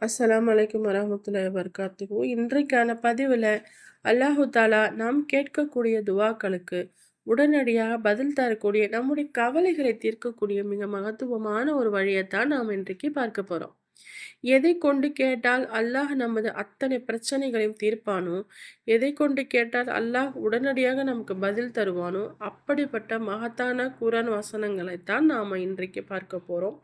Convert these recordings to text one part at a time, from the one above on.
அஸ்ஸலாமு அலைக்கும் வரஹ்மத்துல்லாஹி வபரகாத்துஹு. இன்றைக்கான பதிவுல அல்லாஹு தாலா நாம் கேட்கக்கூடிய துவாக்களுக்கு உடனடியாக பதில் தரக்கூடிய நம்முடைய கவலைகளை தீர்க்கக்கூடிய மிக மகத்துவமான ஒரு வழியைத்தான் நாம் இன்றைக்கு பார்க்க போறோம். எதை கொண்டு கேட்டால் அல்லாஹ் நமது அத்தனை பிரச்சனைகளையும் தீர்ப்பானோ, எதை கொண்டு கேட்டால் அல்லாஹ் உடனடியாக நமக்கு பதில் தருவானோ, அப்படிப்பட்ட மகத்தான குர்ஆன் வசனங்களைத்தான் நாம இன்றைக்கு பார்க்க போறோம்.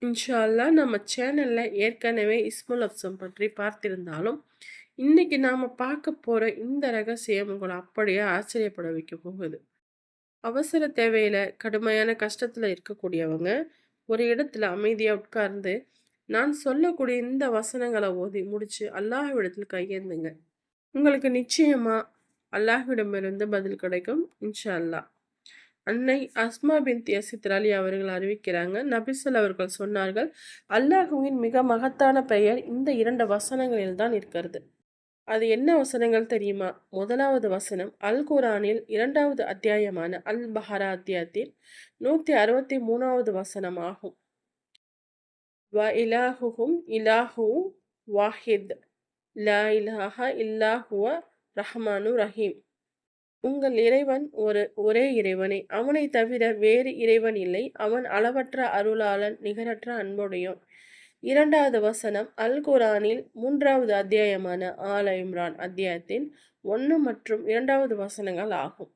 இன்ஷா அல்லாஹ் நம்ம சேனல்ல ஏற்கனவே இஸ்முல் அப்சம் பற்றி பார்த்திருந்தாலும், இன்னைக்கு நாம பார்க்க போற இந்த ரகசியம் உங்கள அப்படியே ஆச்சரியப்பட வைக்க போகுது. அவசர தேவையில கடுமையான கஷ்டத்துல இருக்கக்கூடியவங்க, ஒரு இடத்துல அமைதியா உட்கார்ந்து, நான் சொல்லக்கூடிய இந்த வசனங்கள ஓதி முடிச்சு அல்லாஹ்விடத்தில் கையேந்துங்க. உங்களுக்கு நிச்சயமா அல்லாஹ்விடமிருந்து பதில் கிடைக்கும். இன்ஷா அல்லாஹ். அன்னை அஸ்மா பின்த் யஸித் அலி அவர்கள் அறிவிக்கிறாங்க, நபிசல் அவர்கள் சொன்னார்கள், அல்லாஹுவின் மிக மகத்தான பெயர் இந்த 2 வசனங்களில் தான் இருக்கிறது. அது என்ன வசனங்கள் தெரியுமா? முதலாவது வசனம் அல் குரானில் 2வது அத்தியாயமான அல் பஹரா அத்தியாயத்தின் 163வது வசனம் ஆகும். வ இலாஹுஹும் இலாஹு வாஹித் லா இலாஹ இல்லா ஹுவ ரஹ்மானு ரஹீம். உங்கள் இறைவன் ஒரே இறைவனே, அவனை தவிர வேறு இறைவன் இல்லை. அவன் அளவற்ற அருளாளன், நிகரற்ற அன்புடையோன். 2வது வசனம் அல் குரானில் 3வது அத்தியாயமான ஆல இம்ரான் அத்தியாயத்தின் 1 மற்றும் 2வது வசனங்கள் ஆகும்.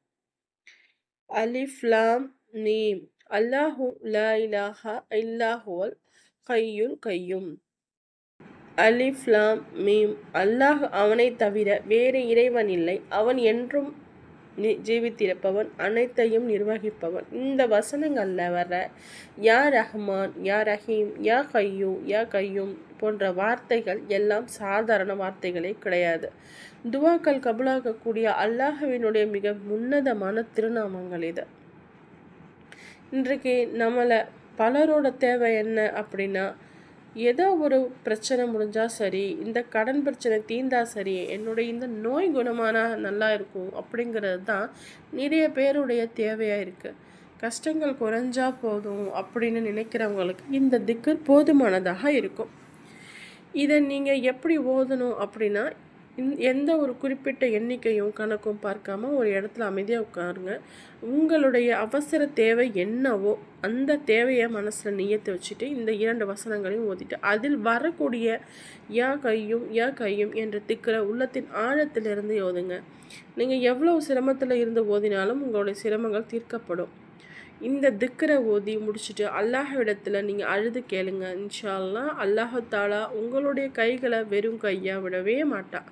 அலிஃப் லாம் மீம் அல்லாஹு லா இலாஹ இல்லா ஹுவல் ஹய்யுல் கய்யூம். அலிஃப் லாம் மீம் அல்லாஹ் அவனை தவிர வேறு இறைவன் இல்லை. அவன் என்றும் ஜீவித்திருப்பவன், அனைத்தையும் நிர்வகிப்பவன். இந்த வசனங்கள்ல வர யா ரஹ்மான், யா ரஹீம், யா கையூ, யா கையூம் போன்ற வார்த்தைகள் எல்லாம் சாதாரண வார்த்தைகளே கிடையாது. துவாக்கள் கபூலாகக்கூடிய அல்லாஹ்வினுடைய மிக உன்னதமான திருநாமங்கள் இது. இன்றைக்கு பலரோட தேவை என்ன அப்படின்னா, ஏதோ ஒரு பிரச்சனை முடிஞ்சா சரி, இந்த கடன் பிரச்சனை தீர்ந்தா சரி, என்னுடைய இந்த நோய் குணமானா நல்லா இருக்கும் அப்படிங்கிறது தான் நிறைய பேருடைய தேவையா இருக்கு. கஷ்டங்கள் குறைஞ்சா போதும் அப்படின்னு நினைக்கிறவங்களுக்கு இந்த திக்ர் போதுமானதாக இருக்கும். இதை நீங்க எப்படி ஓதணும் அப்படின்னா, எந்த ஒரு குறிப்பிட்ட எண்ணிக்கையும் கணக்கும் பார்க்காம ஒரு இடத்துல அமைதியாக உட்காருங்க. உங்களுடைய அவசர தேவை என்னவோ அந்த தேவையை மனசில் நியத்து வச்சுட்டு இந்த 2 வசனங்களையும் ஓதிட்டு அதில் வரக்கூடிய யா கையும் யா கையும் என்ற திக்கிற உள்ளத்தின் ஆழத்திலிருந்து ஓதுங்க. நீங்கள் எவ்வளோ சிரமத்தில் இருந்து ஓதினாலும் உங்களுடைய சிரமங்கள் தீர்க்கப்படும். இந்த திக்கரை ஓதி முடிச்சுட்டு அல்லாஹ்விடத்தில் நீங்கள் அழுது கேளுங்க. இன்ஷா அல்லாஹ் அல்லாஹ் தாலா உங்களுடைய கைகளை வெறும் கையாக விடவே மாட்டான்.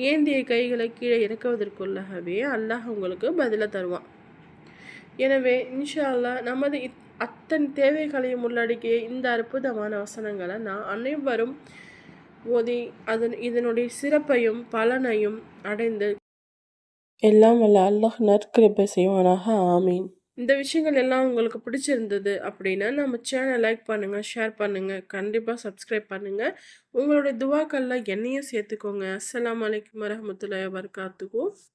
ஏந்திய கைகளை கீழே இறக்குவதற்குள்ளாகவே அல்லாஹ் உங்களுக்கு பதிலை தருவான். எனவே இன்ஷா அல்லாஹ் நமது அத்தனை தேவைகளையும் உள்ளடக்கிய இந்த அற்புதமான வசனங்களை நான் அனைவரும் ஓதி இதனுடைய சிறப்பையும் பலனையும் அடைந்து எல்லாம் வல்ல அல்லாஹ் நற்கிருபை செய்வானாக. ஆமீன். இந்த விஷயங்கள் எல்லாம் உங்களுக்கு பிடிச்சிருந்தது அப்படின்னா நம்ம சேனலை லைக் பண்ணுங்கள், ஷேர் பண்ணுங்கள், கண்டிப்பாக சப்ஸ்கிரைப் பண்ணுங்கள். உங்களுடைய துவாக்கள்ல என்னையும் சேர்த்துக்கோங்க. அஸ்ஸலாமு அலைக்கும் வரஹ்மத்துல்லாஹி வபரகாத்துஹு.